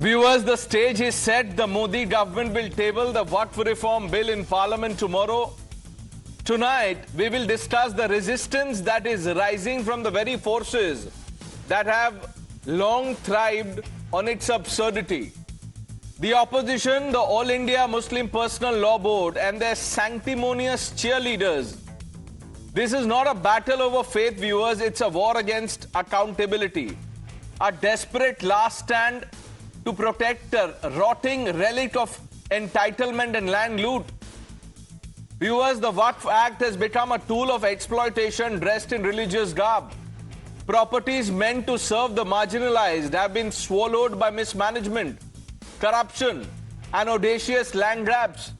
Viewers, the stage is set. The Modi government will table the Waqf reform bill in parliament tomorrow. Tonight, we will discuss the resistance that is rising from the very forces that have long thrived on its absurdity. The opposition, the All India Muslim Personal Law Board and their sanctimonious cheerleaders. This is not a battle over faith, viewers. It's a war against accountability. A desperate last stand to protect a rotting relic of entitlement and land loot. Viewers, the Waqf Act has become a tool of exploitation dressed in religious garb. Properties meant to serve the marginalized have been swallowed by mismanagement, corruption, and audacious land grabs.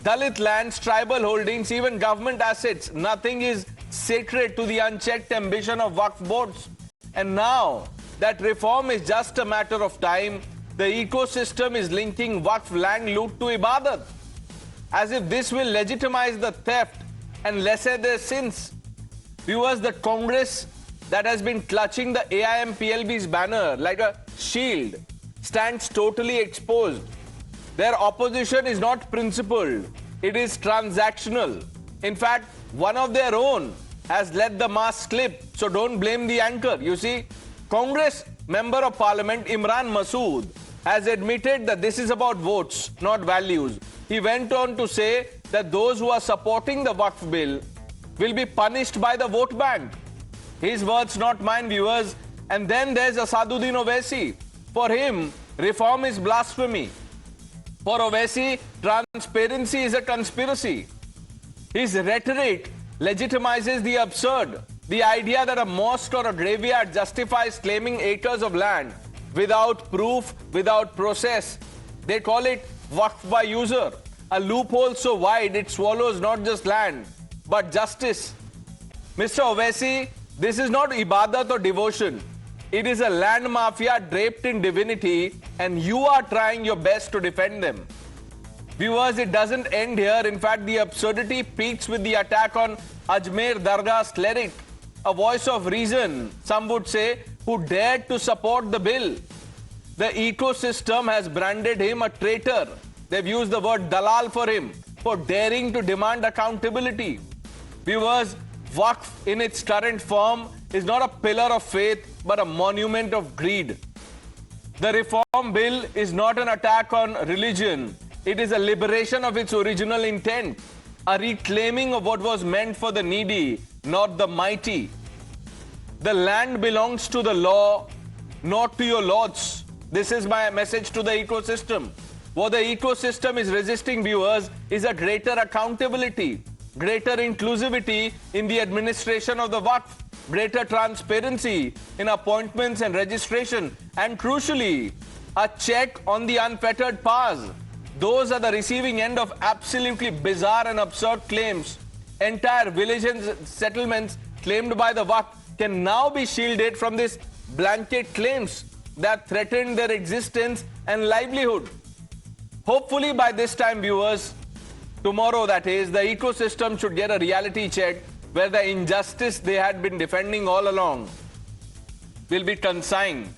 Dalit lands, tribal holdings, even government assets, nothing is sacred to the unchecked ambition of Waqf boards. And now that reform is just a matter of time, the ecosystem is linking Waqf land loot to Ibadat, as if this will legitimize the theft and lessen their sins. Viewers, the Congress that has been clutching the AIM-PLB's banner like a shield stands totally exposed. Their opposition is not principled, it is transactional. In fact, one of their own has let the mast slip, so don't blame the anchor. You see, Congress Member of Parliament Imran Masood has admitted that this is about votes, not values. He went on to say that those who are supporting the Waqf bill will be punished by the vote bank. His words, not mine, viewers. And then there's Asaduddin Owaisi. For him, reform is blasphemy. For Owaisi, transparency is a conspiracy. His rhetoric legitimizes the absurd. The idea that a mosque or a graveyard justifies claiming acres of land without proof, without process. They call it Waqf by user. A loophole so wide it swallows not just land, but justice. Mr. Owaisi, this is not ibadat or devotion. It is a land mafia draped in divinity, and you are trying your best to defend them. Viewers, it doesn't end here. In fact, the absurdity peaks with the attack on Ajmer Dargah's cleric, a voice of reason, some would say, who dared to support the bill. The ecosystem has branded him a traitor. They've used the word dalal for him, for daring to demand accountability. Viewers, Waqf in its current form is not a pillar of faith, but a monument of greed. The reform bill is not an attack on religion. It is a liberation of its original intent, a reclaiming of what was meant for the needy, not the mighty. The land belongs to the law, not to your lords. This is my message to the ecosystem. What the ecosystem is resisting, viewers, is a greater accountability, greater inclusivity in the administration of the Waqf, greater transparency in appointments and registration, and crucially, a check on the unfettered powers. Those are the receiving end of absolutely bizarre and absurd claims. Entire villages and settlements claimed by the Waqf can now be shielded from these blanket claims that threaten their existence and livelihood. Hopefully by this time, viewers, tomorrow that is, the ecosystem should get a reality check where the injustice they had been defending all along will be consigned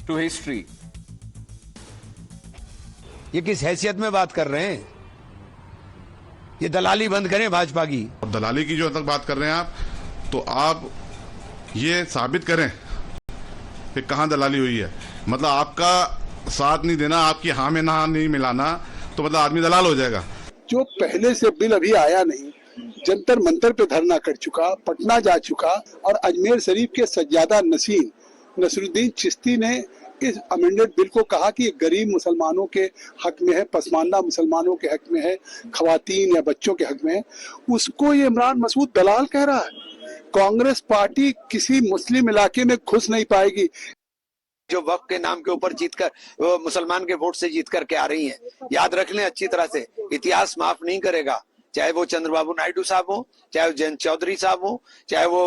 to history. ये किस हैसियत में बात कर रहे हैं? ये दलाली बंद करें भाजपा की। दलाली की जो तक बात कर रहे हैं आप, तो आप ये साबित करें कि कहां दलाली हुई है। मतलब आपका साथ नहीं देना, आपकी हाँ में ना नहीं मिलाना, तो मतलब आदमी दलाल हो जाएगा। जो पहले से बिल अभी आया नहीं, जंतर मंतर पे धरना कर चुका, पटना जा चुका, और अजमेर शरीफ के सज्जादा नसीम नसरुद्दीन चिश्ती ने इस अमेंडेड बिल को कहा कि गरीब मुसलमानों के हक में है, पसमानदा मुसलमानों के हक में है, खवातीन या बच्चों के हक में है, उसको ये इमरान मसूद दलाल कह रहा है। कांग्रेस पार्टी किसी मुस्लिम इलाके में घुस नहीं पाएगी। जो वक्त के नाम के ऊपर जीतकर वो मुसलमान के वोट से जीत करके आ रही हैं, याद रख लें अच्छी तरह से, इतिहास माफ नहीं करेगा। चाहे वो चंद्रबाबू नायडू साहब हो, चाहे वो जयंत चौधरी साहब हो, चाहे वो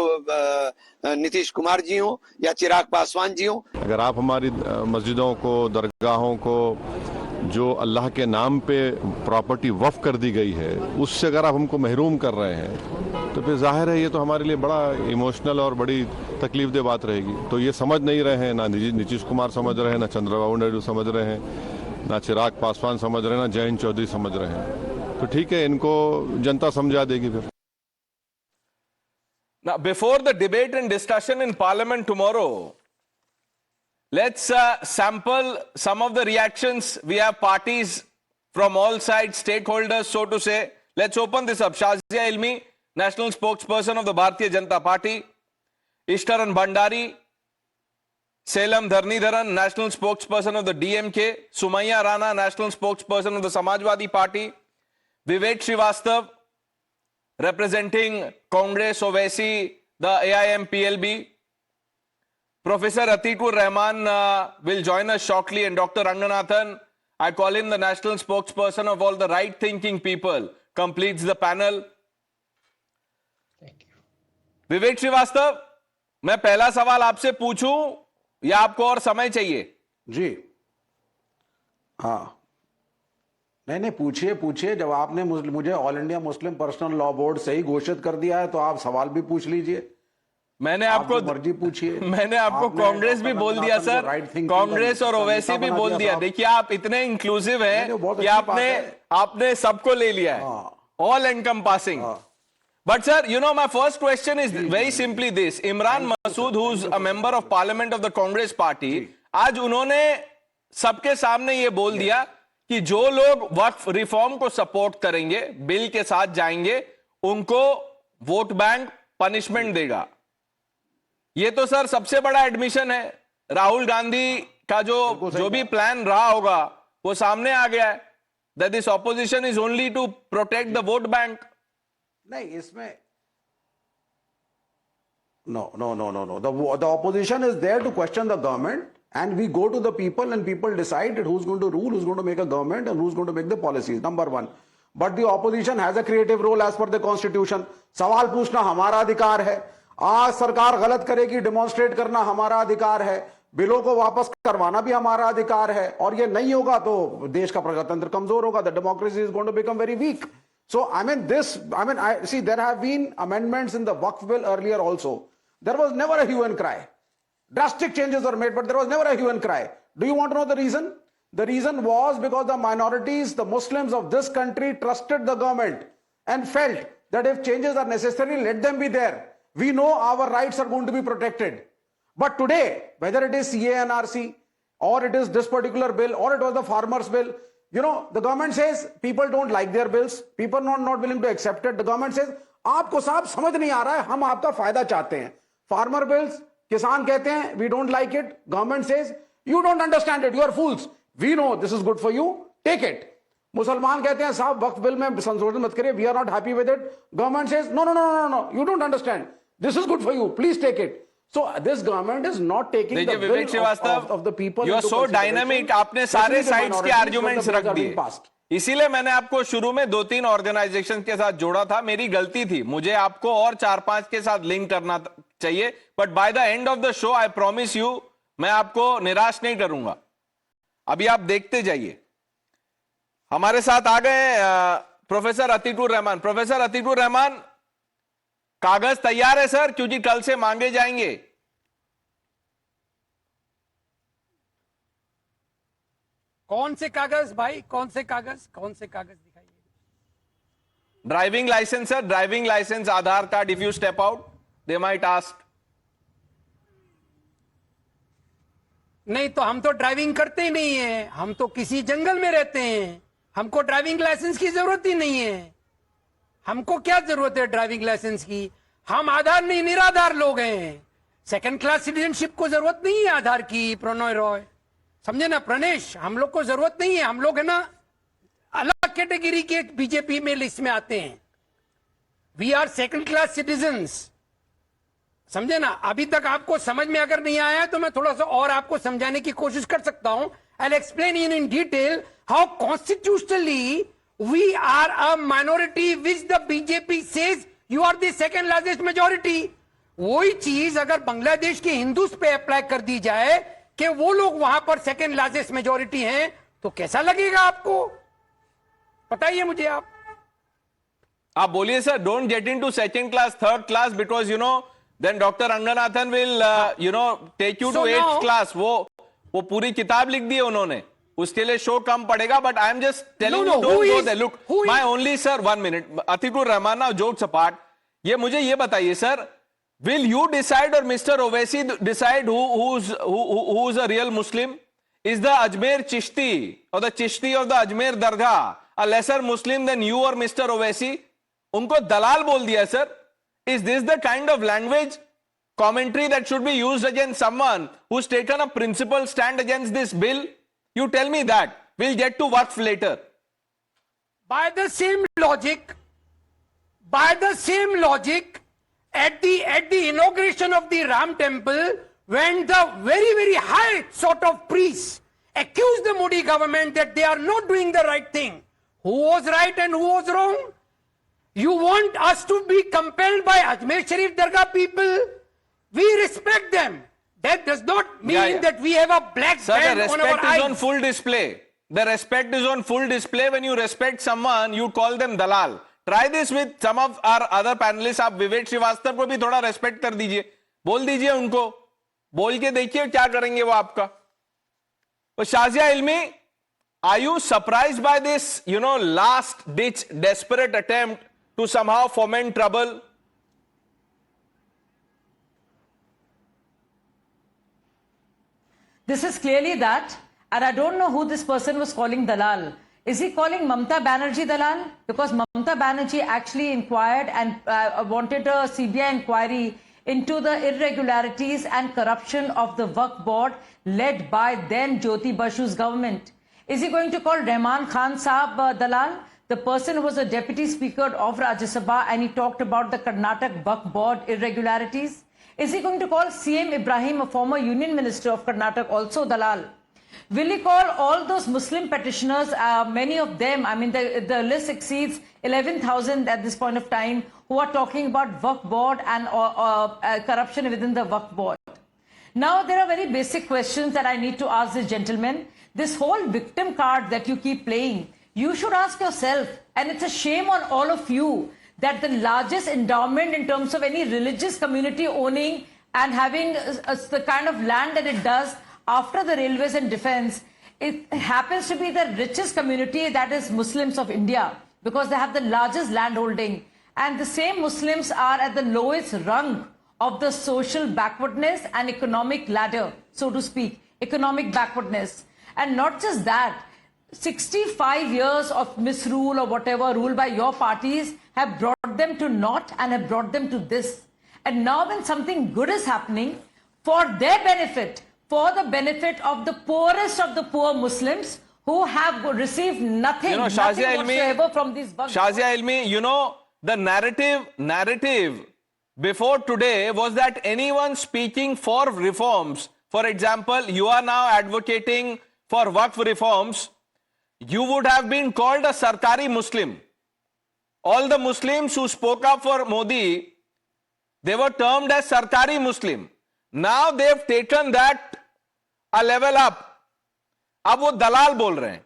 नीतीश कुमार जी हो या चिराग पासवान जी हो। अगर आप हमारी मस्जिदों को, दरगाहों को, जो अल्लाह के नाम पे प्रॉपर्टी वक्फ कर दी गई है, उससे अगर आप हमको महरूम कर रहे हैं, तो फिर जाहिर है ये तो हमारे लिए बड़ा इमोशनल और बड़ी तकलीफदेह बात रहेगी। तो ये समझ नहीं रहे हैं, ना नीतीश कुमार समझ रहे हैं, ना चंद्रबाबू नायडू समझ रहे हैं, ना चिराग पासवान समझ रहे हैं, ना जयंत चौधरी समझ रहे हैं। तो ठीक है, इनको जनता समझा देगी फिर। Now, before the debate and discussion in Parliament tomorrow, let's sample some of the reactions. We have parties from all sides, stakeholders, so to say. Let's open this up. Shazia Ilmi, National Spokesperson of the Bharatiya Janata Party. Ishtaran Bhandari, Salem Dharnidharan, National Spokesperson of the DMK. Sumaiya Rana, National Spokesperson of the Samajwadi Party. Vivek Srivastava, representing Congress, Owaisi, the AIM PLB. Professor Atikur Rahman will join us shortly, and Dr. Ranganathan, I call him the national spokesperson of all the right-thinking people, completes the panel. Thank you. विवेक श्रीवास्तव, मैं पहला सवाल आपसे पूछूं या आपको और समय चाहिए? जी हाँ, नहीं पूछिए पूछिए। जब आपने मुझे all India Muslim personal law board से ही घोषित कर दिया है तो आप सवाल भी पूछ लीजिए। मैंने आपको मर्जी पूछिए। मैंने आपको कांग्रेस भी बोल दिया सर, कांग्रेस और ओवैसी भी बोल दिया। देखिए आप इतने इंक्लूसिव हैं कि आपने सबको ले लिया है, all encompassing. But sir, you know, my first question is very simply this. Imran Masood, who's a member of parliament of the Congress party, आज उन्होंने सबके सामने ये बोल दिया कि जो लोग वक्फ रिफॉर्म को सपोर्ट करेंगे, बिल के साथ जाएंगे, उनको वोट बैंक पनिशमेंट देगा। ये तो सर सबसे बड़ा एडमिशन है। राहुल गांधी का जो भी प्लान रहा होगा वो सामने आ गया है, that this opposition is only to protect the vote bank. नहीं, इसमें no. The opposition is there to question the government, and we go to the people, and people decide who's going to rule, who's going to make a government, and who's going to make the policies. Number one. But the opposition has a creative role as per the constitution. सवाल पूछना हमारा अधिकार है। आज सरकार गलत करेगी, demonstrate करना हमारा अधिकार है। बिलों को वापस करवाना भी हमारा अधिकार है। और ये नहीं होगा तो देश का प्रजातंत्र कमजोर होगा। The democracy is going to become very weak. So I see there have been amendments in the Waqf bill earlier also. There was never a hue and cry. Drastic changes were made, but there was never a hue and cry. Do you want to know the reason? The reason was because the minorities, the Muslims of this country, trusted the government and felt that if changes are necessary, let them be there. We know our rights are going to be protected. But today, whether it is CA&RC or it is this particular bill or it was the farmers bill, you know, the government says people don't like their bills. People are not willing to accept it. The government says, आपको साहब समझ नहीं आ रहा है, हम आपका फायदा चाहते हैं. Farmer bills, किसान कहते हैं, we don't like it. Government says, you don't understand it, you are fools. We know this is good for you, take it. मुसलमान कहते हैं साहब वक्फ बिल में संशोधन मत करिए, we are not happy with it. Government says, no, you don't understand. This is good for you, please take it. So this government is not taking the will of the people. You are so dynamic. आपने सारे sides के arguments रख दिए। इसीलिए मैंने आपको शुरू में 2-3 ऑर्गेनाइजेशन के साथ जोड़ा था। मेरी गलती थी, मुझे आपको और 4-5 के साथ लिंक करना चाहिए। But by the end of the show I promise you, मैं आपको निराश नहीं करूंगा। अभी आप देखते जाइए। हमारे साथ आ गए प्रोफेसर अतीकुर रहमान। प्रोफेसर अतीकुर रहमान, कागज तैयार है सर, क्योंकि कल से मांगे जाएंगे। कौन से कागज भाई, कौन से कागज दिखाइए। Driving licence sir, driving licence, Aadhaar card. If you step out they might ask. नहीं तो हम तो ड्राइविंग करते ही नहीं है, हम तो किसी जंगल में रहते हैं, हमको ड्राइविंग लाइसेंस की जरूरत ही नहीं है। हमको क्या जरूरत है ड्राइविंग लाइसेंस की? हम आधार नहीं निराधार लोग हैं। सेकंड क्लास सिटीजनशिप को जरूरत नहीं है आधार की। प्रणय रॉय, समझे ना प्रणेश, हम लोग को जरूरत नहीं है। हम लोग है ना अलग कैटेगरी के बीजेपी में लिस्ट में आते हैं। We are second class citizens, समझे ना। अभी तक आपको समझ में अगर नहीं आया है तो मैं थोड़ा सा और आपको समझाने की कोशिश कर सकता हूं। I will explain in detail how constitutionally we are a minority which the BJP says you are the second largest majority. वही चीज अगर बांग्लादेश के हिंदूज पे अप्लाई कर दी जाए कि वो लोग वहां पर सेकंड लार्जेस्ट मेजोरिटी हैं, तो कैसा लगेगा आपको? बताइए मुझे आप। आप बोलिए sir, don't get into second class, third class, because you know then doctor Ranganathan will you know take you to 8th class. वो पूरी किताब लिख दी है उन्होंने, उसके लिए शो कम पड़ेगा. But I am just telling you, don't go there. Look, my only sir, 1 minute, Atiqur Rahman, now jokes apart, ये मुझे ये बताइए sir, will you decide or Mr. Owaisi decide who's a real Muslim? Is the Ajmer Chishti or the Chishti of the Ajmer Dargah a lesser Muslim than you or Mr. Owaisi? उनको दलाल बोल दिया sir. Is this the kind of language commentary that should be used against someone who's taken a principled stand against this bill? You tell me that. We'll get to Waqf later. By the same logic, at the inauguration of the Ram temple, when the very high sort of priests accused the Modi government that they are not doing the right thing, who was right and who was wrong? You want us to be compelled by Ajmer Sharif Dargah people? We respect them. That does not mean that we have a black Sir, band the on our respect is on eyes. full display. The respect is on full display. When you respect someone, you call them dalal. Try this with some of our other panelists. आप विवेक श्रीवास्तव को भी थोड़ा respect कर दीजिए, बोल दीजिए उनको, बोल के देखिए क्या करेंगे वो आपका. तो शाजिया इल्मी, are you surprised by this, you know, last ditch desperate attempt to somehow foment trouble? This is clearly that, and I don't know who this person was calling Dalal. Is he calling Mamata Banerjee Dalal? Because Mamata Banerjee actually inquired and wanted a CBI inquiry into the irregularities and corruption of the Waqf board led by then Jyoti Basu's government. Is he going to call Rahman Khan Saab Dalal? The person who was a deputy speaker of Rajya Sabha, and he talked about the Karnataka Waqf board irregularities. Is he going to call CM Ibrahim, a former union minister of Karnataka, also Dalal? Will he call all those Muslim petitioners, many of them, I mean the list exceeds 11,000 at this point of time, who are talking about Waqf board and corruption within the Waqf board? Now there are very basic questions that I need to ask this gentleman. This whole victim card that you keep playing, you should ask yourself, and it's a shame on all of you, that the largest endowment in terms of any religious community owning and having the kind of land that it does after the railways and defense, it happens to be the richest community, that is Muslims of India, because they have the largest land holding. And the same Muslims are at the lowest rung of the social backwardness and economic ladder, so to speak, economic backwardness. And not just that, 65 years of misrule or whatever rule by your parties have brought them to naught and have brought them to this. And now when something good is happening, for their benefit, for the benefit of the poorest of the poor Muslims who have received nothing, You know, nothing Shazia Ilmi, whatsoever from these Waqf Shazia Ilmi, you know, the narrative before today was that anyone speaking for reforms, for example, you are now advocating for Waqf reforms, you would have been called a Sarkari Muslim. All the Muslims who spoke up for Modi, they were termed as Sarkari Muslim. Now they've taken that a level up. Ab wo dalal bol rahe hain.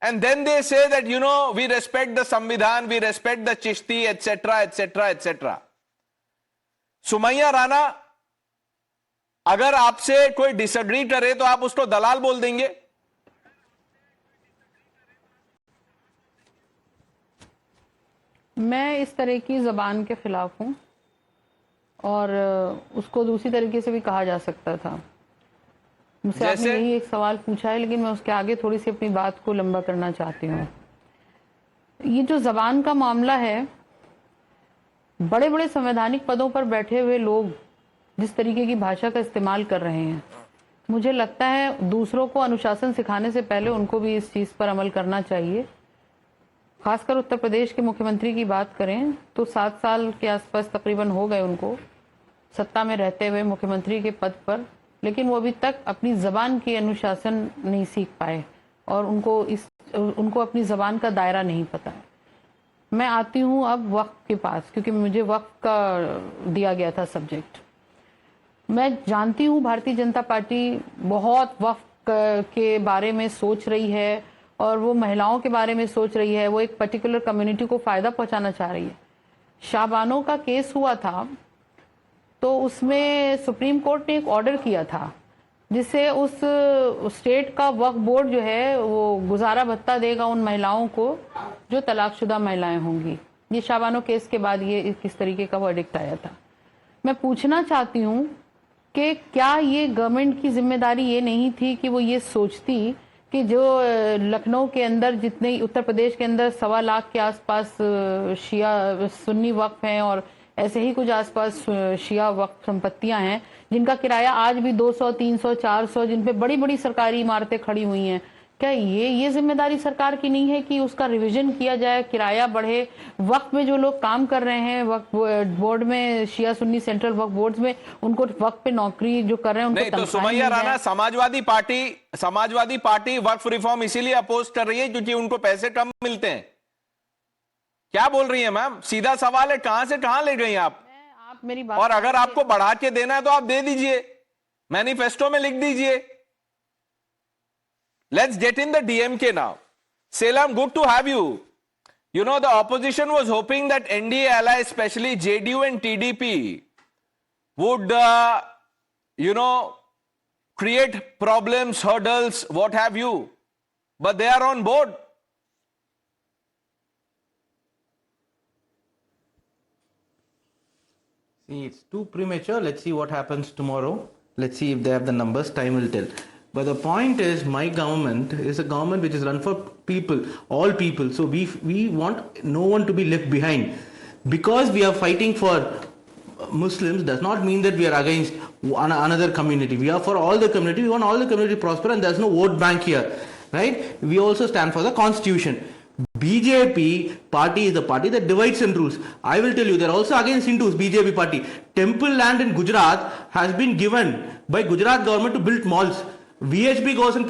And then they say that, you know, we respect the Samvidhan, we respect the Chishti, etc., etc., etc. Sumaiya Rana, अगर आपसे कोई disagree करे तो आप उसको दलाल बोल देंगे? मैं इस तरह की ज़बान के ख़िलाफ़ हूँ और उसको दूसरी तरीके से भी कहा जा सकता था. मुझसे आपने यही एक सवाल पूछा है, लेकिन मैं उसके आगे थोड़ी सी अपनी बात को लंबा करना चाहती हूँ. ये जो ज़बान का मामला है, बड़े बड़े संवैधानिक पदों पर बैठे हुए लोग जिस तरीके की भाषा का इस्तेमाल कर रहे हैं, मुझे लगता है दूसरों को अनुशासन सिखाने से पहले उनको भी इस चीज़ पर अमल करना चाहिए. खासकर उत्तर प्रदेश के मुख्यमंत्री की बात करें तो 7 साल के आसपास तकरीबन हो गए उनको सत्ता में रहते हुए मुख्यमंत्री के पद पर, लेकिन वो अभी तक अपनी ज़बान की अनुशासन नहीं सीख पाए और उनको अपनी ज़बान का दायरा नहीं पता है. मैं आती हूँ अब वक़्फ़ के पास, क्योंकि मुझे वक़्फ़ का दिया गया था सब्जेक्ट. मैं जानती हूँ भारतीय जनता पार्टी बहुत वक़्फ़ के बारे में सोच रही है और वो महिलाओं के बारे में सोच रही है, वो एक पर्टिकुलर कम्युनिटी को फ़ायदा पहुंचाना चाह रही है. शाबानो का केस हुआ था तो उसमें सुप्रीम कोर्ट ने एक ऑर्डर किया था जिससे उस स्टेट का वक्फ बोर्ड जो है वो गुजारा भत्ता देगा उन महिलाओं को जो तलाकशुदा महिलाएं होंगी। ये शाबानो केस के बाद ये किस तरीके का वर्डिक्ट आया था। मैं पूछना चाहती हूँ कि क्या ये गवर्नमेंट की जिम्मेदारी ये नहीं थी कि वो ये सोचती कि जो लखनऊ के अंदर जितने उत्तर प्रदेश के अंदर 1.25 लाख के आसपास शिया सुन्नी वक्फ हैं और ऐसे ही कुछ आसपास शिया वक्फ संपत्तियां हैं जिनका किराया आज भी 200, 300, 400 जिन पे बड़ी बड़ी सरकारी इमारतें खड़ी हुई हैं, क्या ये जिम्मेदारी सरकार की नहीं है कि उसका रिवीजन किया जाए, किराया बढ़े, वक्फ में जो लोग काम कर रहे हैं वक्फ बोर्ड में, शिया सुन्नी सेंट्रल वक्फ बोर्ड में, उनको वक्फ पे नौकरी जो कर रहे हैं उनको नहीं तो सुमैया राणा, समाजवादी पार्टी वक्फ रिफॉर्म इसीलिए अपोज कर रही है क्योंकि उनको पैसे कम मिलते हैं। क्या बोल रही है मैम? सीधा सवाल है, कहां से कहां ले गई आप मेरी बात। और अगर आपको बढ़ा के देना है तो आप दे दीजिए, मैनिफेस्टो में लिख दीजिए। Let's get in the DMK now. Selam, good to have you. You know, the opposition was hoping that NDA allies, especially JDU and TDP, would, create problems, hurdles, what have you. But they are on board. See, it's too premature. Let's see what happens tomorrow. Let's see if they have the numbers. Time will tell. But the point is, my government is a government which is run for people, all people. So we want no one to be left behind. Because we are fighting for Muslims does not mean that we are against another community. We are for all the community. We want all the community to prosper, and there's no vote bank here, right? We also stand for the constitution. BJP party is the party that divides and rules. I will tell you, they're also against Hindus, BJP party. Temple land in Gujarat has been given by Gujarat government to build malls. VHB goes and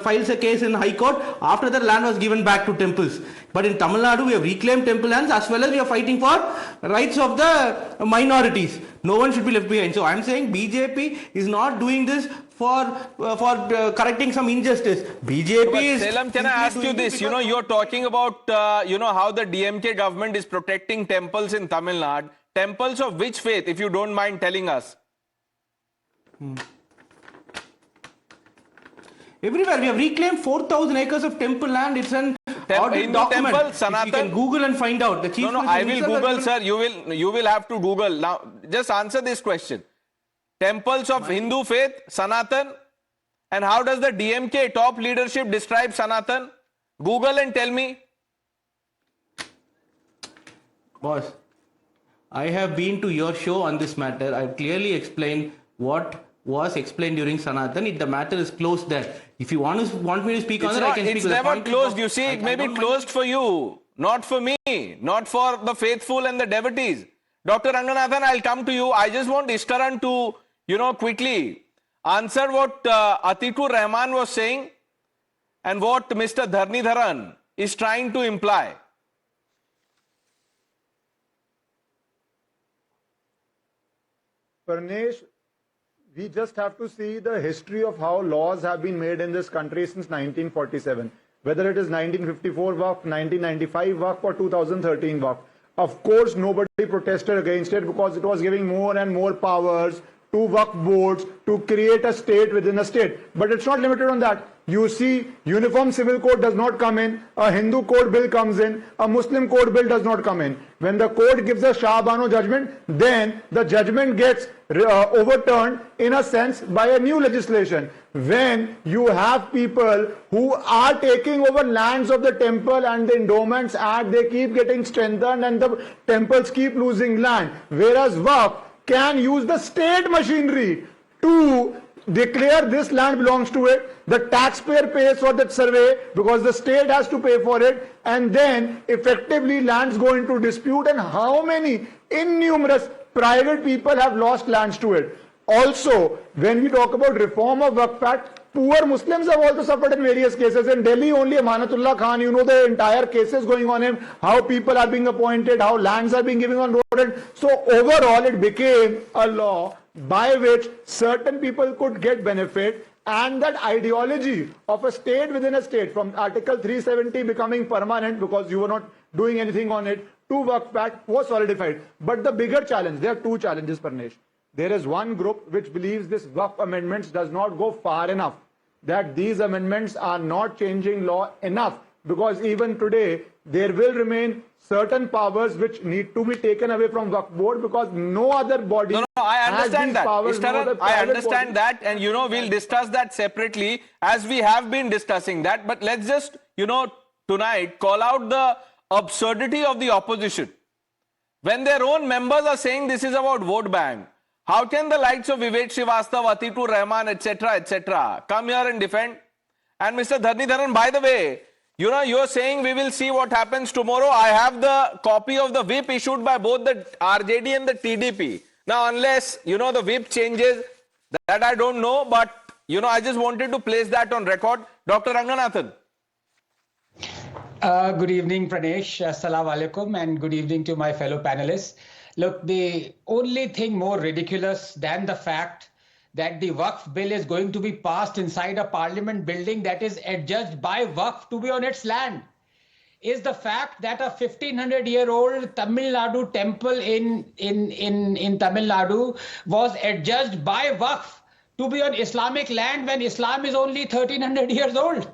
files a case in High Court. After that, land was given back to temples. But in Tamil Nadu, we have reclaimed temple lands as well as we are fighting for rights of the minorities. No one should be left behind. So I'm saying BJP is not doing this for correcting some injustice. BJP is. Selam, can I ask you this? You know, you're talking about how the DMK government is protecting temples in Tamil Nadu. Temples of which faith, if you don't mind telling us? Everywhere we have reclaimed 4,000 acres of temple land. It's an Hindu document. temple, Sanatan. You can Google and find out. The chief No, I will Google, sir. You will have to Google. Now, just answer this question. Temples of Hindu faith, Sanatan, and how does the DMK top leadership describe Sanatan? Google and tell me. Boss, I have been to your show on this matter. I've clearly explained what was explained during Sanatan. The matter is closed there. If you want me to speak on it, I can speak. It's never closed. You see, it may be closed for you, not for me, not for the faithful and the devotees. Dr. Ranganathan, I'll come to you. I just want Ishtaran to, quickly answer what Atikur Rahman was saying and what Mr. Dharnidharan is trying to imply. Parnesh, we just have to see the history of how laws have been made in this country since 1947. Whether it is 1954 Waqf, 1995 Waqf or 2013 Waqf. Of course, nobody protested against it because it was giving more and more powers to Waqf boards to create a state within a state. But it's not limited on that. You see, Uniform Civil Code does not come in, a Hindu code bill comes in, a Muslim code bill does not come in. When the court gives a Shah Bano judgment, then the judgment gets overturned in a sense by a new legislation. When you have people who are taking over lands of the temple and the Endowments Act, they keep getting strengthened and the temples keep losing land. Whereas Waqf can use the state machinery to declare this land belongs to it. The taxpayer pays for that survey because the state has to pay for it, and then effectively lands go into dispute, and how many innumerous private people have lost lands to it. Also, when we talk about reform of Waqf Act, poor Muslims have also suffered in various cases. In Delhi, only Amanatullah Khan, you know the entire cases going on him, how people are being appointed, how lands are being given on road. So overall, it became a law by which certain people could get benefit, and that ideology of a state within a state, from Article 370 becoming permanent because you were not doing anything on it, to Waqf Act was solidified. But the bigger challenge, there are two challenges, Parnesh. There is one group which believes this Waqf amendments does not go far enough, that these amendments are not changing law enough, because even today there will remain certain powers which need to be taken away from Waqf board, because no other body I has understand these that. powers. Mr. No other I private understand body. that, and we'll discuss that separately as we have been discussing that. But let's just, tonight call out the absurdity of the opposition. When their own members are saying this is about vote bank, how can the likes of Vivek Srivastava, Atikur Rahman, etc., come here and defend? And Mr. Dharnidharan, by the way, you're saying we will see what happens tomorrow. I have the copy of the whip issued by both the RJD and the TDP. Now, unless, the whip changes, that I don't know, but, I just wanted to place that on record. Dr. Ranganathan. Good evening, Pranesh. Assalamu alaikum, and good evening to my fellow panelists. Look, the only thing more ridiculous than the fact that the Waqf bill is going to be passed inside a parliament building that is adjudged by Waqf to be on its land is the fact that a 1500-year-old Tamil Nadu temple in Tamil Nadu was adjudged by Waqf to be on Islamic land when Islam is only 1300 years old.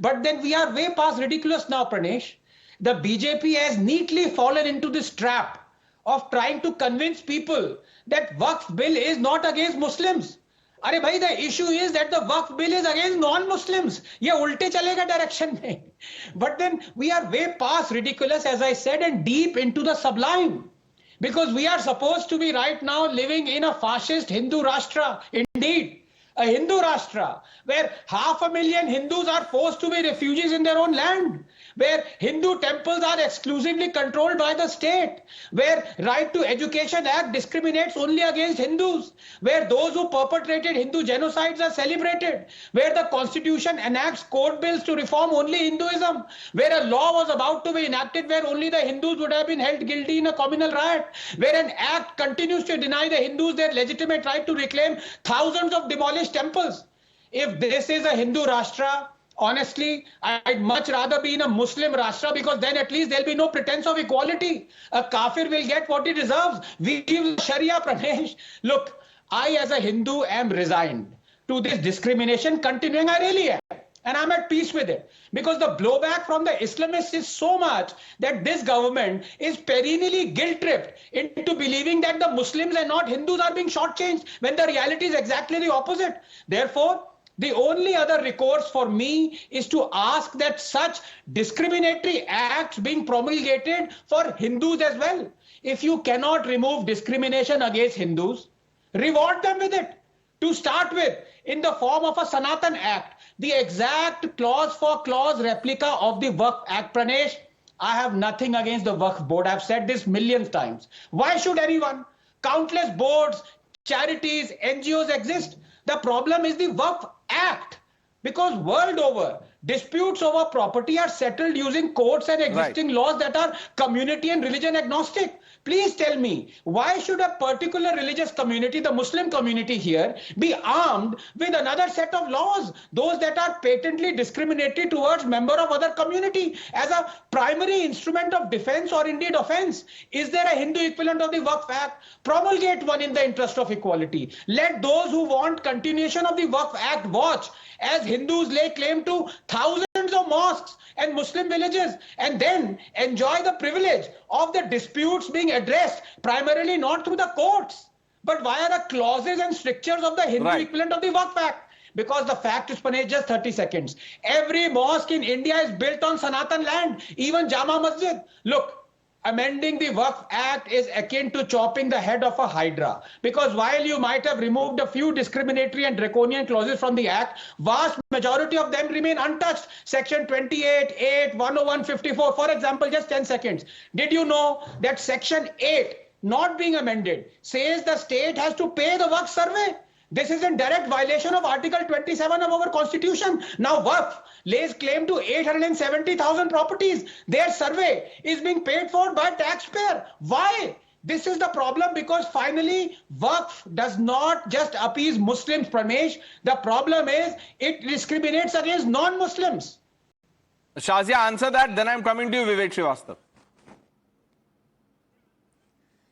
But then we are way past ridiculous now, Pranesh. The BJP has neatly fallen into this trap of trying to convince people that Waqf bill is not against Muslims. अरे भाई, the issue is that the Waqf bill is against non-Muslims. ये उल्टे चलेगा direction में. But then we are way past ridiculous, as I said, and deep into the sublime. Because we are supposed to be right now living in a fascist Hindu Rashtra. Indeed, a Hindu Rashtra, where 500,000 Hindus are forced to be refugees in their own land, where Hindu temples are exclusively controlled by the state, where Right to Education Act discriminates only against Hindus, where those who perpetrated Hindu genocides are celebrated, where the constitution enacts court bills to reform only Hinduism, where a law was about to be enacted where only the Hindus would have been held guilty in a communal riot, where an act continues to deny the Hindus their legitimate right to reclaim thousands of demolished temples. If this is a Hindu Rashtra, honestly, I'd much rather be in a Muslim Rashtra, because then at least there'll be no pretense of equality. A kafir will get what he deserves. We give Sharia, Pranesh. Look, I as a Hindu am resigned to this discrimination continuing. I really am. And I'm at peace with it, because the blowback from the Islamists is so much that this government is perennially guilt-tripped into believing that the Muslims and not Hindus are being shortchanged, when the reality is exactly the opposite. Therefore, the only other recourse for me is to ask that such discriminatory acts being promulgated for Hindus as well. If you cannot remove discrimination against Hindus, reward them with it. To start with, in the form of a Sanatan Act, the exact clause for clause replica of the Waqf Act. Pranesh, I have nothing against the Waqf board. I've said this millions times. Why should anyone? Countless boards, charities, NGOs exist. The problem is the Waqf Act. Because world over, disputes over property are settled using courts and existing laws that are community and religion agnostic. Please tell me, why should a particular religious community, the Muslim community here, be armed with another set of laws, those that are patently discriminatory towards member of other community as a primary instrument of defense or indeed offense? Is there a Hindu equivalent of the Waqf Act? Promulgate one in the interest of equality. Let those who want continuation of the Waqf Act watch as Hindus lay claim to thousands of mosques and Muslim villages, and then enjoy the privilege of the disputes being addressed primarily not through the courts, but via the clauses and strictures of the Hindu equivalent of the Waqf Act. Because the fact is, Panesh, just 30 seconds. Every mosque in India is built on Sanatan land, even Jama Masjid. Look, amending the Waqf Act is akin to chopping the head of a hydra, because while you might have removed a few discriminatory and draconian clauses from the Act, vast majority of them remain untouched. Section 28, 8, 101, 54, for example, just 10 seconds. Did you know that Section 8, not being amended, says the state has to pay the Waqf survey? This is in direct violation of Article 27 of our Constitution. Now Waqf lays claim to 870,000 properties. Their survey is being paid for by taxpayer. Why? This is the problem, because finally Waqf does not just appease Muslims, Pramesh. The problem is it discriminates against non-Muslims. Shazia, answer that, then I'm coming to you, Vivek Srivastava.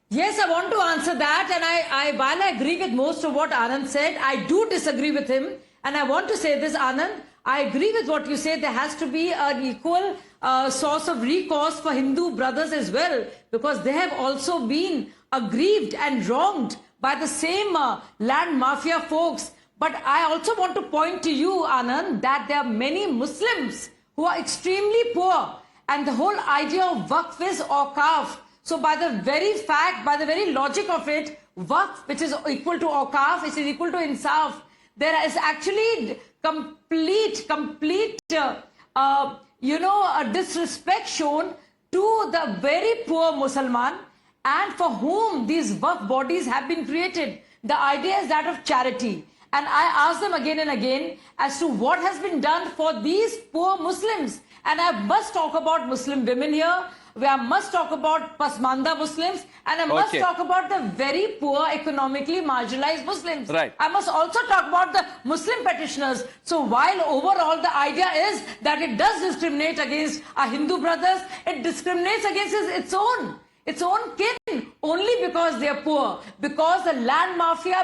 Yes, I want to answer that. And while I agree with most of what Anand said, I do disagree with him. And I want to say this, Anand, I agree with what you say. There has to be an equal source of recourse for Hindu brothers as well, because they have also been aggrieved and wronged by the same land mafia folks. But I also want to point to you, Anand, that there are many Muslims who are extremely poor. And the whole idea of waqf is awqaf. So by the very fact, by the very logic of it, waqf, which is equal to awqaf, which is equal to insaf, there is actually complete a disrespect shown to the very poor Musliman, and for whom these waqf bodies have been created. The idea is that of charity. And I ask them again and again as to what has been done for these poor Muslims. And I must talk about Muslim women here. I must talk about Pasmanda Muslims. And I must talk about the very poor, economically marginalized Muslims. Right. I must also talk about the Muslim petitioners. So while overall the idea is that it does discriminate against our Hindu brothers, it discriminates against its own kin, only because they are poor, because the land mafia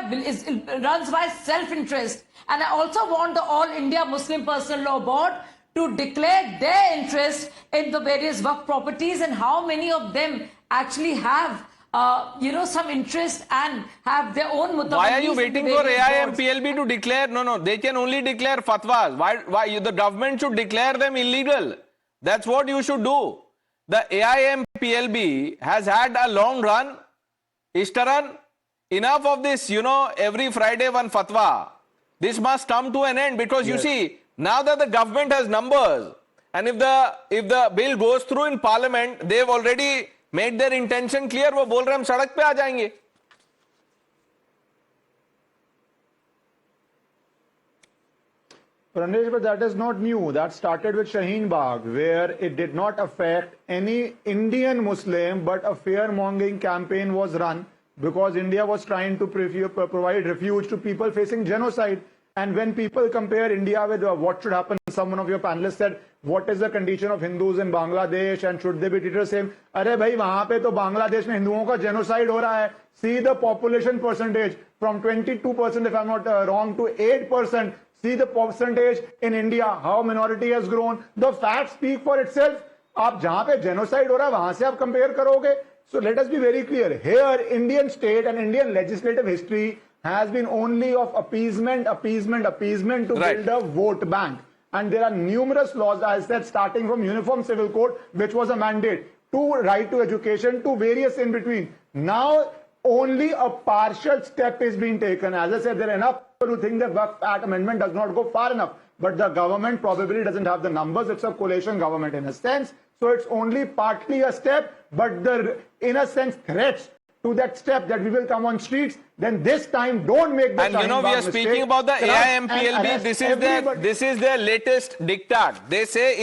runs by self-interest. And I also want the All India Muslim Personal Law Board to declare their interest in the various waqf properties, and how many of them actually have some interest and have their own mutawallis. Why are you waiting for AIMPLB to declare? No, they can only declare fatwas. Why the government should declare them illegal? That's what you should do. The AIMPLB has had a long run. Ishtaran, enough of this, every Friday one fatwa. This must come to an end, because you see, now that the government has numbers, and if the bill goes through in parliament, they've already made their intention clear. वो बोल रहे हम सड़क पे आ जाएंगे. Pranesh, but that is not new. That started with Shaheen Bagh, where it did not affect any Indian Muslim, but a fear-mongering campaign was run because India was trying to provide refuge to people facing genocide. And when people compare India with what should happen, someone of your panelists said, what is the condition of Hindus in Bangladesh and should they be treated the same? अरे भाई वहां पे तो बांग्लादेश में हिंदुओं का genocide हो रहा है. See the population percentage from 22%, if I'm not wrong, to 8%. See the percentage in India, how minority has grown. The facts speak for itself. आप जहां पे genocide हो रहा है वहां से आप compare करोगे. So let us be very clear. Here, Indian state and Indian legislative history has been only of appeasement to build a vote bank. And there are numerous laws, as I said, starting from Uniform Civil Code, which was a mandate, to right to education, to various in between. Now, only a partial step is being taken. As I said, there are enough people who think the Waqf Act amendment does not go far enough. But the government probably doesn't have the numbers. It's a coalition government in a sense. So it's only partly a step, but the, in a sense, threats to that step that we will come on streets, then this time don't make the And we are speaking about the AIMPLB. This is their latest diktat. They say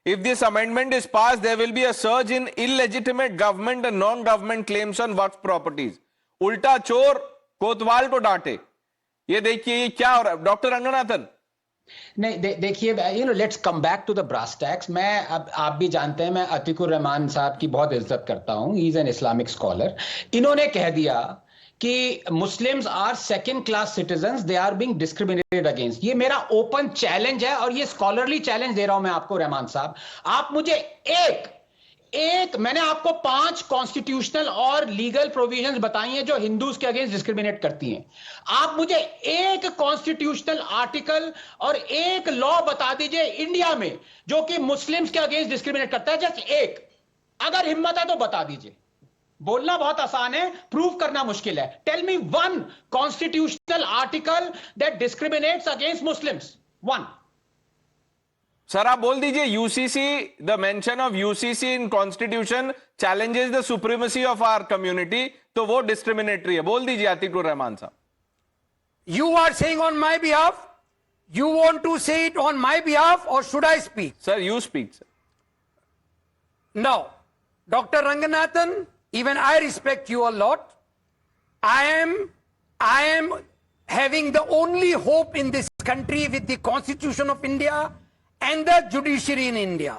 if this amendment is passed, there will be a surge in illegitimate government and non-government claims on waqf properties. Ulta chor कोतवाल को डांटे. ये देखिए ये क्या हो रहा है. Doctor Ranganathan. नहीं देखिए let's come back to the brass tacks. मैं अब आप भी जानते हैं मैं अतीकुर रहमान साहब की बहुत इज्जत करता हूं. He is an Islamic scholar. इन्होंने कह दिया कि Muslims are second class citizens, they are being discriminated against. ये मेरा ओपन चैलेंज है और ये स्कॉलरली चैलेंज दे रहा हूं मैं आपको रहमान साहब. आप मुझे मैंने आपको 5 कॉन्स्टिट्यूशनल और लीगल प्रोविजंस बताई हैं जो हिंदूज के अगेंस्ट डिस्क्रिमिनेट करती हैं. आप मुझे एक कॉन्स्टिट्यूशनल आर्टिकल और एक लॉ बता दीजिए इंडिया में जो कि मुस्लिम्स के अगेंस्ट डिस्क्रिमिनेट करता है. जस्ट एक, अगर हिम्मत है तो बता दीजिए. बोलना बहुत आसान है, प्रूव करना मुश्किल है. Tell me one constitutional article that discriminates against Muslims. One. Sir आप बोल दीजिए. UCC, the mention of UCC in constitution challenges the supremacy of our community, तो वो डिस्क्रिमिनेटरी है. बोल दीजिए अतीकुर रहमान साहब. You are saying on my behalf? You want to say it on my behalf or should I speak? Sir, you speak, sir. No. Dr. Ranganathan, even I respect you a lot. I am having the only hope in this country with the Constitution of India and the judiciary in India.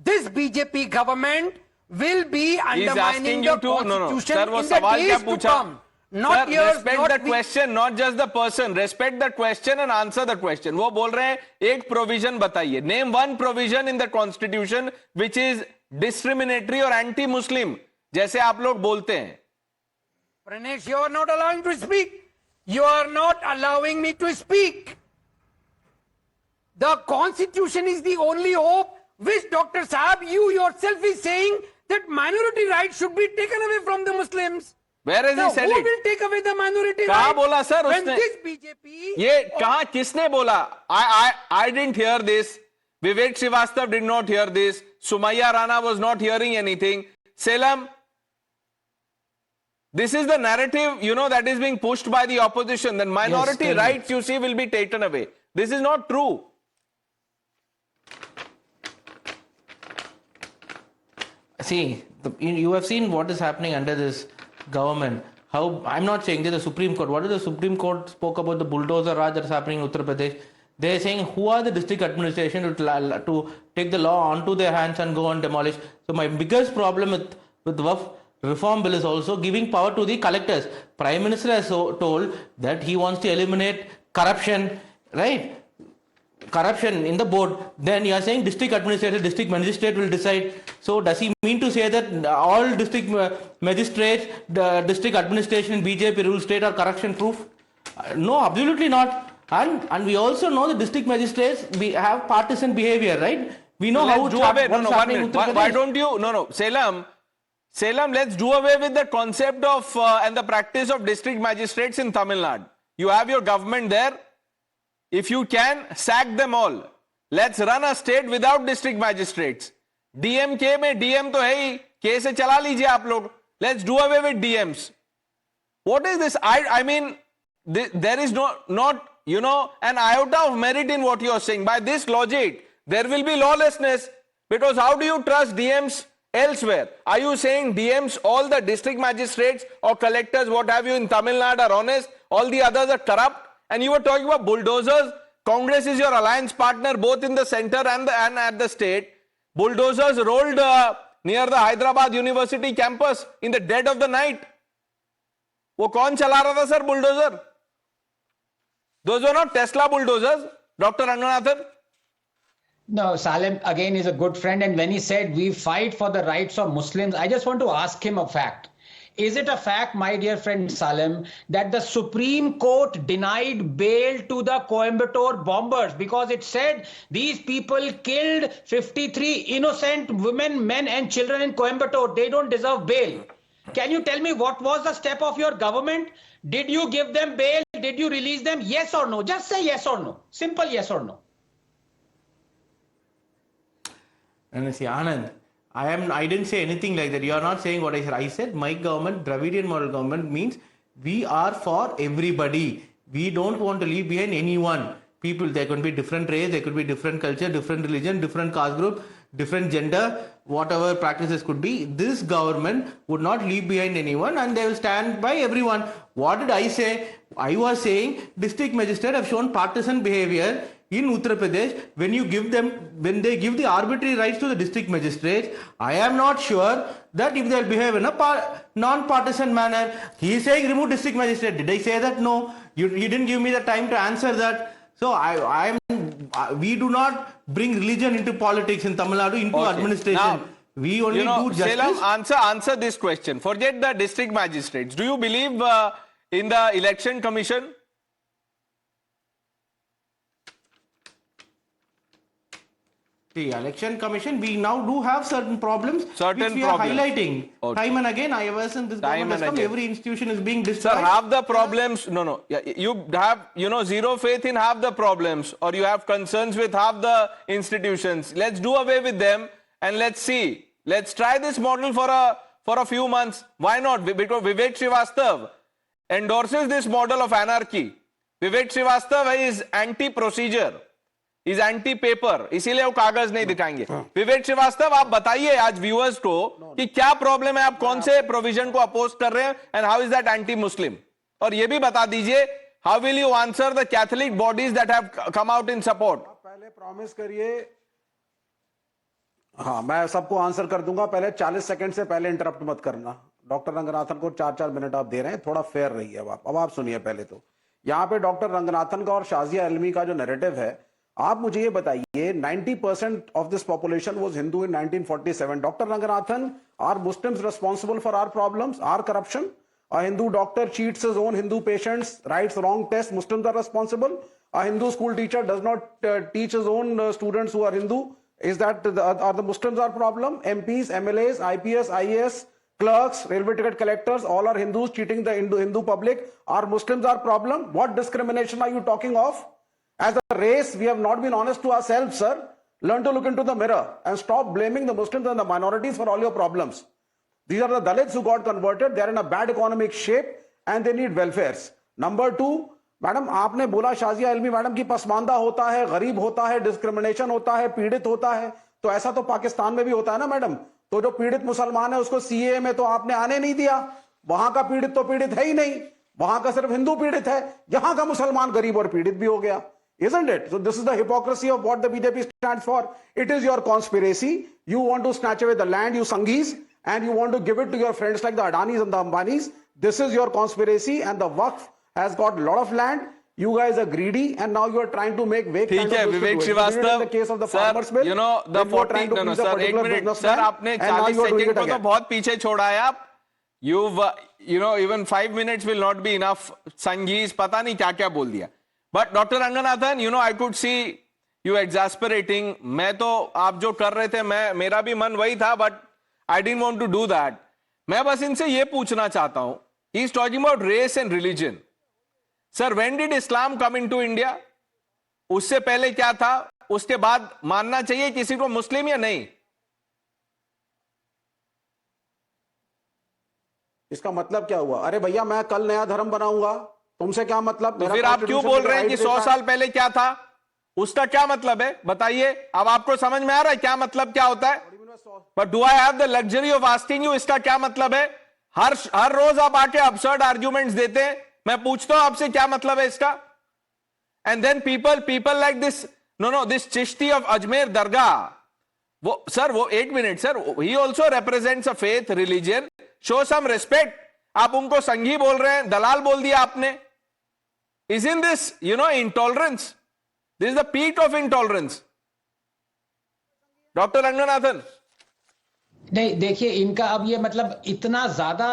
This BJP government will be He's undermining asking the you to constitution Sir, वो in the सवाल क्या days to पूछा? come. Not Sir, years, respect not the weeks. question, not just the person. Respect the question and answer the question. वो बोल रहे हैं एक provision बताइए. Name one provision in the constitution which is discriminatory or anti-Muslim. जैसे आप लोग बोलते हैं. Pranesh, you are not allowing to speak. You are not allowing me to speak. The constitution is the only hope which Dr. Saab, you yourself is saying that minority rights should be taken away from the Muslims. Where has Now, he said who it? will take away the minority कहाँ rights? बोला sir When उसने? this BJP... ये कहाँ किसने बोला? I didn't hear this. Vivek Srivastava did not hear this. Sumaya Rana was not hearing anything. Selam, this is the narrative, that is being pushed by the opposition. Then minority tell me. rights, you see, will be taken away. This is not true. See, you have seen what is happening under this government. How I'm not saying that the Supreme Court. What is the Supreme Court spoke about the bulldozer raj that's happening in Uttar Pradesh? They're saying who are the district administration to take the law onto their hands and go and demolish. So my biggest problem with Waqf reform bill is also giving power to the collectors. Prime Minister has told that he wants to eliminate corruption, right? Corruption in the board. Then you are saying district administrator, district magistrate will decide. So does he mean to say that all district magistrates, the district administration in BJP rule state are corruption proof? No, absolutely not. And we also know the district magistrates have partisan behavior, right? We know how Let's do away. No, 1 minute. Uttar Why Pradesh. don't you? No. Selam, let's do away with the concept of and the practice of district magistrates in Tamil Nadu. You have your government there. If you can, sack them all. Let's run a state without district magistrates. DMK में DM तो है ही, K से चला लीजिए आप लोग. Let's do away with DMs. What is this? I mean, there is not an iota of merit in what you are saying. By this logic, there will be lawlessness, because how do you trust DMs elsewhere? Are you saying DMs, all the district magistrates or collectors, what have you in Tamil Nadu are honest, all the others are corrupt? And you were talking about bulldozers. Congress is your alliance partner both in the center and at the state. Bulldozers rolled near the Hyderabad University campus in the dead of the night. वो कौन चला रहा था sir bulldozer? Those were not Tesla bulldozers, Dr. Ranganathan. No, Salem again is a good friend, and when he said we fight for the rights of Muslims, I just want to ask him a fact. Is it a fact, my dear friend Salem, that the Supreme Court denied bail to the Coimbatore bombers because it said these people killed 53 innocent women, men and children in Coimbatore. They don't deserve bail. Can you tell me what was the step of your government? Did you give them bail? Did you release them? Yes or no? Just say yes or no. Simple yes or no. And see, Anand, I didn't say anything like that. You are not saying what I said. I said my government, Dravidian model government, means we are for everybody. We don't want to leave behind anyone. People, there could be different race, there could be different culture, different religion, different caste group, different gender, whatever practices could be. This government would not leave behind anyone, and they will stand by everyone. What did I say? I was saying district magistrate have shown partisan behavior in Uttar Pradesh. When they give the arbitrary rights to the district magistrates, I am not sure that if they will behave in a non-partisan manner. He is saying remove district magistrate. Did I say that? No. You didn't give me the time to answer that. So we do not bring religion into politics in Tamil Nadu, into administration. Now, we only do justice. Selam, answer this question. Forget the district magistrates. Do you believe in the election commission? The election commission, we now do have certain problems which we are highlighting. Okay. Time and again, I was in this government has come, every institution is being destroyed. Sir, half the problems, you have, zero faith in half the problems, or you have concerns with half the institutions. Let's do away with them and let's see. Let's try this model for a few months. Why not? Because Vivek Srivastava endorses this model of anarchy. Vivek Srivastava is anti-procedure. Is anti paper, इसीलिए वो कागज नहीं दिखाएंगे. विवेक श्रीवास्तव, आप बताइए आज viewers को कि क्या प्रॉब्लम है, आप कौन से प्रोविजन को अपोज कर रहे हैं and how is that anti Muslim. और ये भी बता दीजिए how will you answer the Catholic bodies that have come out in support. पहले प्रॉमिस करिए हाँ, मैं सबको आंसर कर दूंगा। पहले 40 सेकंड से पहले इंटरप्ट मत करना। डॉक्टर रंगनाथन को 4-4 मिनट आप दे रहे हैं, थोड़ा फेयर रहिए। अब आप सुनिए पहले तो। यहाँ पे डॉक्टर रंगनाथन का और शाजिया अल्मी का जो नैरेटिव है, आप मुझे ये बताइए 90% of this population was Hindu in 1947। Doctor Ranganathan, are Muslims responsible for our problems, our corruption? A Hindu doctor cheats his own Hindu patients, writes wrong tests, Muslims are responsible? A Hindu school teacher does not teach his own students who are Hindu, is that are the Muslims our problem? MPs, MLAs, IPS, IAS, clerks, railway ticket collectors, all are Hindus cheating the Hindu public. Are Muslims our problem? What discrimination are you talking of? As a race, we have not been honest to ourselves, sir. Learn to look into the mirror and stop blaming the Muslims and the minorities for all your problems. These are the Dalits who got converted. They are in a bad economic shape and they need welfares. Number 2, madam आपने बोला Shazia अल्मी madam की पसमानदा होता है, गरीब होता है, discrimination होता है, पीड़ित होता है। तो ऐसा तो पाकिस्तान में भी होता है ना मैडम। तो जो पीड़ित मुसलमान है उसको सीएए में तो आपने आने नहीं दिया। वहां का पीड़ित तो पीड़ित है ही नहीं, वहां का सिर्फ हिंदू पीड़ित है। यहां का मुसलमान गरीब और पीड़ित भी हो गया। Isn't it? So this is the hypocrisy of what the BJP stands for. It is your conspiracy. You want to snatch away the land, you Sanghis, and you want to give it to your friends like the Adanis and the Ambanis. This is your conspiracy, and the Waqf has got a lot of land. You guys are greedy, and now you are trying to make vague kind of Vivek Srivastava, in the case of the sir, farmers bill. you know the 40 no, sir, एक minute sir, आपने 40 second को तो बहुत पीछे छोड़ा है आप। You know even 5 minutes will not be enough. संगीज पता नहीं क्या क्या बोल दिया। But Dr. Ranganathan, you know I could see you exasperating. मैं तो आप जो कर रहे थे मेरा भी मन वही था, but I didn't want to do that. मैं बस इनसे ये पूछना चाहता हूं, he is talking about race and religion. Sir, when did Islam come into India? उससे पहले क्या था? उसके बाद मानना चाहिए किसी को मुस्लिम या नहीं? इसका मतलब क्या हुआ? अरे भैया मैं कल नया धर्म बनाऊंगा, तुमसे क्या मतलब? तो फिर आप क्यों बोल रहे हैं कि 100 साल पहले क्या था? उसका क्या मतलब है बताइए। अब आपको समझ में आ रहा है क्या मतलब क्या होता है? But do I have the luxury of asking you इसका क्या मतलब है? हर रोज आप आके absurd आर्ग्यूमेंट्स देते हैं, मैं पूछता हूं आपसे क्या मतलब है इसका। And then people like this this Chishti of Ajmer Dargah, वो एक minute sir, he also represents a faith religion, show some respect. आप उनको संघी बोल रहे हैं, दलाल बोल दिया आपने। Isn't this, intolerance? This is the peak of intolerance. Dr. Ranganathan. नहीं देखिए, इनका अब ये मतलब इतना ज्यादा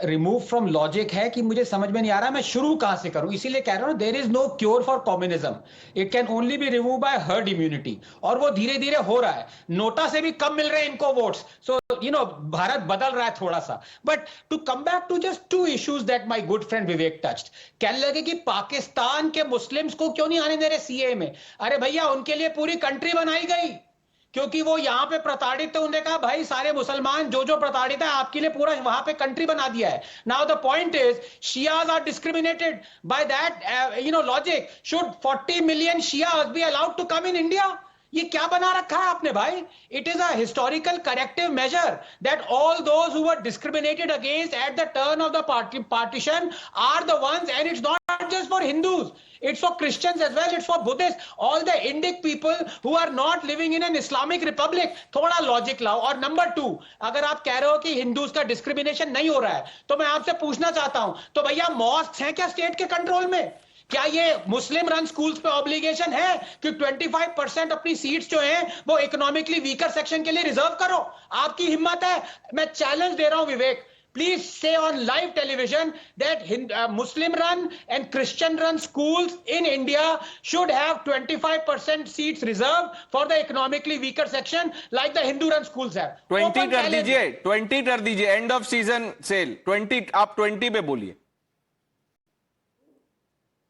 रिमूव फ्रॉम लॉजिक है कि मुझे समझ में नहीं आ रहा मैं शुरू कहां से करूं। इसीलिए कह रहा हूं there is no cure for communism, it can only be remove by herd immunity, और वो धीरे धीरे हो रहा है। नोटा से भी कम मिल रहे हैं इनको वोट्स, सो भारत बदल रहा है थोड़ा सा। But to come back to just 2 issues that my good friend Vivek touched, कहने लगे कि पाकिस्तान के मुस्लिम्स को क्यों नहीं आने दे रहे सीए में। अरे भैया उनके लिए पूरी कंट्री बनाई गई, क्योंकि वो यहां पे प्रताड़ित थे। उन्होंने कहा भाई सारे मुसलमान जो प्रताड़ित है आपके लिए पूरा वहां पे कंट्री बना दिया है। Now the point is Shias are discriminated by that logic. Should 40 million Shias be allowed to come in India? ये क्या बना रखा है आपने भाई? It is a historical corrective measure that all those who were discriminated against at the turn of the partition are the ones, and it's not just for Hindus, it's for Christians as well, it's for Buddhists, all the Indic people who are not living in an Islamic republic. थोड़ा logic लाओ। और number 2, अगर आप कह रहे हो कि Hindus का डिस्क्रिमिनेशन नहीं हो रहा है, तो मैं आपसे पूछना चाहता हूं, तो भैया मॉस्क हैं क्या स्टेट के कंट्रोल में? क्या ये मुस्लिम रन स्कूल्स पे ऑब्लिगेशन है कि 25% अपनी सीट्स जो हैं वो इकोनॉमिकली वीकर सेक्शन के लिए रिजर्व करो? आपकी हिम्मत है? मैं चैलेंज दे रहा हूं विवेक, please say on live television that Muslim run and Christian run schools in India should have 25% seats reserved for the economically weaker section like the Hindu run schools have. 20 कर दीजिए, end off season cell 20, आप 20 पे बोलिए।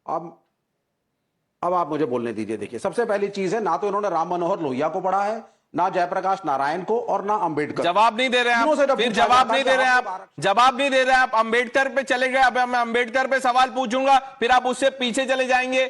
अब आप मुझे बोलने दीजिए। देखिए सबसे पहली चीज है, ना तो इन्होंने राम मनोहर लोहिया को पढ़ा है, ना जयप्रकाश नारायण को, और ना अंबेडकर। जवाब नहीं दे रहे आप, फिर जवाब नहीं दे रहे आप, जवाब नहीं दे रहे आप। अंबेडकर पे चले गए, अब मैं अंबेडकर पे सवाल पूछूंगा, फिर आप उससे पीछे चले जाएंगे।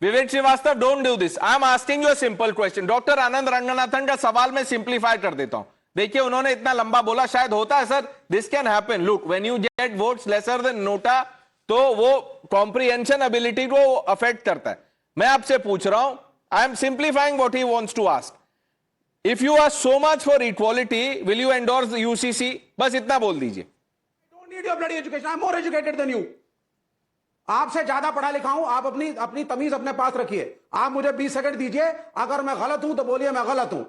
Vivek Shrivastava, don't do this. I am asking you a simple question. Doctor Anand Ranganathan का सवाल मैं सिंप्लीफाई कर देता हूं। देखिए उन्होंने इतना लंबा बोला, शायद होता है sir, this can happen. Look, when you get votes lesser than NOTA, तो वो कॉम्प्रिहेंशन एबिलिटी को अफेक्ट करता है। मैं आपसे पूछ रहा हूं, I am simplifying what he wants to ask. If you are so much for equality, will you endorse the UCC? बस इतना बोल दीजिए. Don't need your bloody education. I'm more educated than you. आपसे ज्यादा पढ़ा लिखा हूं. आप अपनी तमीज अपने पास रखिए. आप मुझे 20 सेकंड दीजिए. अगर मैं गलत हूं तो बोलिए मैं गलत हूं.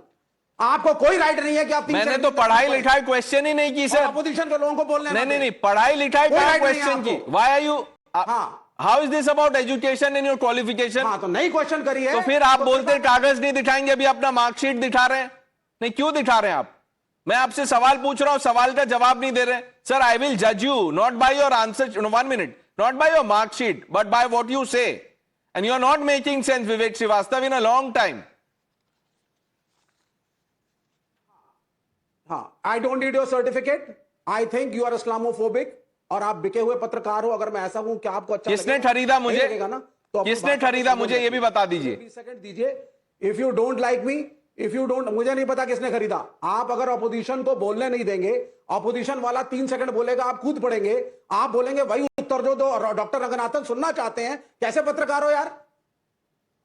आपको कोई राइट नहीं है कि आप मैंने तो पढ़ाई लिखाई क्वेश्चन ही नहीं की सर. अपोजिशन के लोगों को बोलने नहीं पढ़ाई लिखाई का क्वेश्चन की. Why are you? How is this about education in your qualification? हाँ, तो नहीं क्वेश्चन करिए. तो फिर आप बोलते कागज नहीं दिखाएंगे, अभी अपना मार्कशीट दिखा रहे हैं. नहीं, क्यों दिखा रहे हैं आप? मैं आपसे सवाल पूछ रहा हूं, सवाल का जवाब नहीं दे रहे. सर, आई विल जज you not by your answer. 1 minute. Not by your marksheet but by what you say. And you are not making sense, Vivek Shrivastava, in a long time. हाँ, I don't need your certificate. I think you are Islamophobic और आप बिके हुए पत्रकार हो. अगर मैं ऐसा हूं क्या आपको अच्छा किसने खरीदा मुझे? तो किसने खरीदा मुझे, ये भी बता दीजिए. 20 सेकंड दीजिए. If you don't like me, if you don't, मुझे नहीं पता किसने खरीदा. आप अगर अपोजिशन को बोलने नहीं देंगे, अपोजिशन वाला 3 सेकंड बोलेगा, आप खुद पढ़ेंगे, आप बोलेंगे वही उत्तर जो डॉक्टर रंगनाथन सुनना चाहते हैं. कैसे पत्रकार हो यार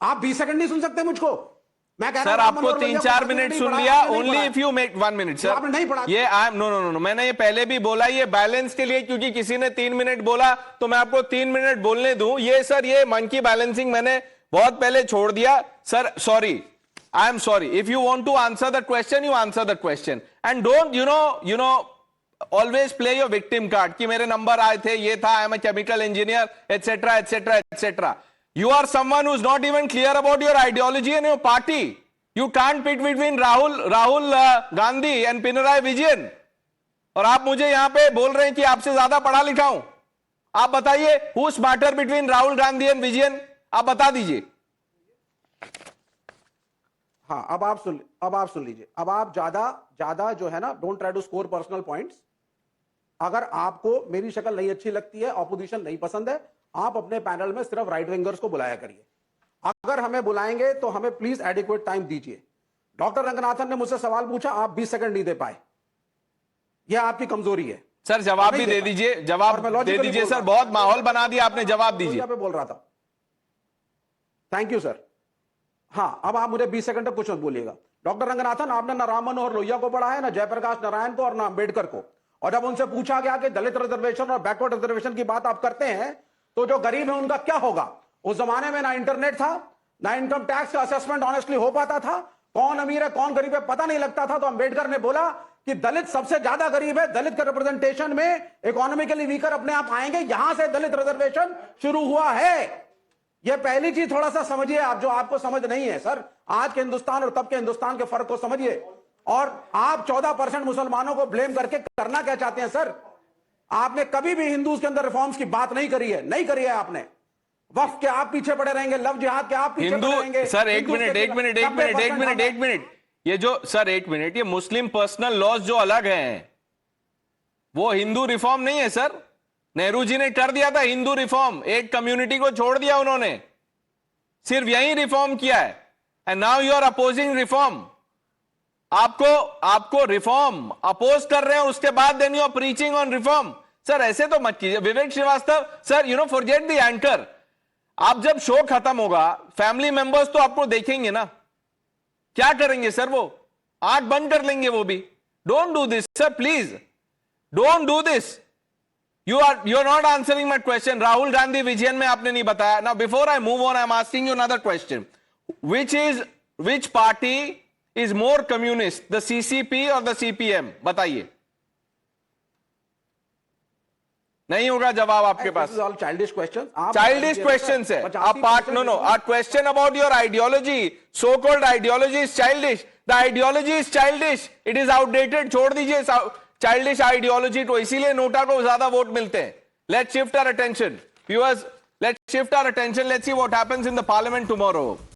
आप? 20 सेकंड नहीं सुन सकते मुझको. मैं कह सर, आपको 3-4 मिनट सुन लिया. Only if you make 1 minute sir. आपने नहीं पढ़ा. ये नो, मैंने ये पहले भी बोला, ये बैलेंस के लिए, क्योंकि किसी ने 3 मिनट बोला तो मैं आपको 3 मिनट बोलने दूं. ये सर, ये मन की बैलेंसिंग मैंने बहुत पहले छोड़ दिया. Sir, sorry, I am sorry. If you want to answer the question, you answer the question and don't you know always play your victim card कि मेरे नंबर आए थे, ये था, I am a chemical engineer, etcetera etcetera etcetera. You are someone who's not even clear about your ideology and your party. You can't pick between Rahul Gandhi and Pinarayi Vijayan. और आप मुझे यहां पे बोल रहे हैं कि आपसे ज्यादा पढ़ा लिखा हूं. आप बताइए, who is smarter between Rahul Gandhi and Vijayan? आप बता दीजिए. हाँ, अब आप सुन लीजिए. अब आप ज्यादा जो है ना, don't try to score personal points. अगर आपको मेरी शक्ल नहीं अच्छी लगती है, ऑपोजिशन नहीं पसंद है, आप अपने पैनल में सिर्फ राइट विंगर्स को बुलाया करिए. अगर हमें बुलाएंगे तो हमें प्लीज एडिक्वेट टाइम दीजिए. डॉक्टर रंगनाथन ने मुझसे सवाल पूछा, आप 20 सेकंड नहीं दे पाए. यह आपकी कमजोरी है. सर, जवाब भी दे दीजिए. जवाब दे दीजिए सर. बहुत माहौल बना दिया आपने. जवाब दीजिए. पे बोल रहा था. Thank you sir. हाँ, अब आप मुझे 20 सेकंड तक कुछ मत बोलिएगा. डॉक्टर रंगनाथन, आपने ना राम मनोहर लोहिया को पढ़ा है, ना जयप्रकाश नारायण को, और ना अंबेडकर को. और जब उनसे पूछा गया कि दलित रिजर्वेशन और बैकवर्ड रिजर्वेशन की बात आप करते हैं, तो जो गरीब है उनका क्या होगा? उस जमाने में ना इंटरनेट था, ना इनकम टैक्स का असेसमेंट ऑनेस्टली हो पाता था. कौन अमीर है कौन गरीब है पता नहीं लगता था. तो अंबेडकर ने बोला कि दलित सबसे ज्यादा गरीब है, दलित के रिप्रेजेंटेशन में इकोनॉमिकली वीकर अपने आप आएंगे. यहां से दलित रिजर्वेशन शुरू हुआ है. यह पहली चीज थोड़ा सा समझिए आप, जो आपको समझ नहीं है सर. आज के हिंदुस्तान और तब के हिंदुस्तान के फर्क को समझिए. और आप 14% मुसलमानों को ब्लेम करके करना क्या चाहते हैं सर? आपने कभी भी हिंदूज के अंदर रिफॉर्म्स की बात नहीं करी है आपने. वक्फ के आप पीछे पड़े रहेंगे, लव जिहाद के आप पीछे पड़े रहेंगे. सर, एक मिनट. ये जो सर, 1 मिनट, ये मुस्लिम पर्सनल लॉज जो अलग हैं, वो हिंदू रिफॉर्म नहीं है सर. नेहरू जी ने कर दिया था हिंदू रिफॉर्म. एक कम्युनिटी को छोड़ दिया उन्होंने, सिर्फ यही रिफॉर्म किया है. And now you are opposing reform. आपको रिफॉर्म अपोज कर रहे हैं, उसके बाद then you are preaching on reform. Sir, ऐसे तो मत कीजिए. Vivek Shrivastava sir, forget the anchor. आप जब शो खत्म होगा, फैमिली मेंबर्स तो आपको देखेंगे ना. क्या करेंगे सर? वो आंख बंद कर लेंगे वो भी. Don't do this sir, please don't do this. You are not answering my question. Rahul Gandhi Vijayan में आपने नहीं बताया. Now before I move on, I am asking you another question. Which party is more communist, the CCP or the CPM? बताइए. नहीं होगा जवाब आपके पास. Childish questions. Childish questions है. Our question about your ideology, so-called ideology, is childish. The ideology is childish. It is outdated. छोड़ दीजिए childish ideology को. इसीलिए नोटा को ज्यादा वोट मिलते हैं. Let's shift our attention, viewers. Let's shift our attention. Let's see what happens in the parliament tomorrow.